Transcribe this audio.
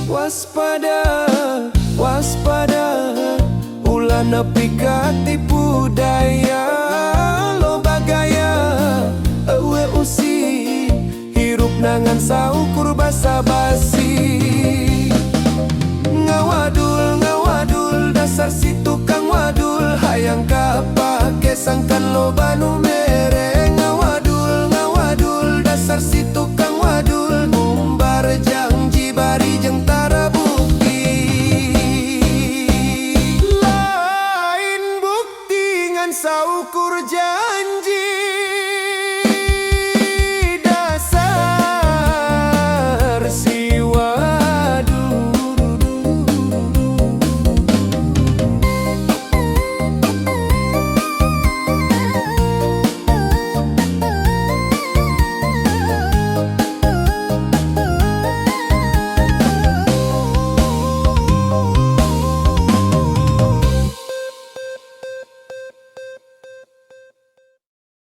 Waspada, waspada, ulah nepi ka tipu daya. Loba gaya, ewe usi, hirup nangan saukur basa-basi.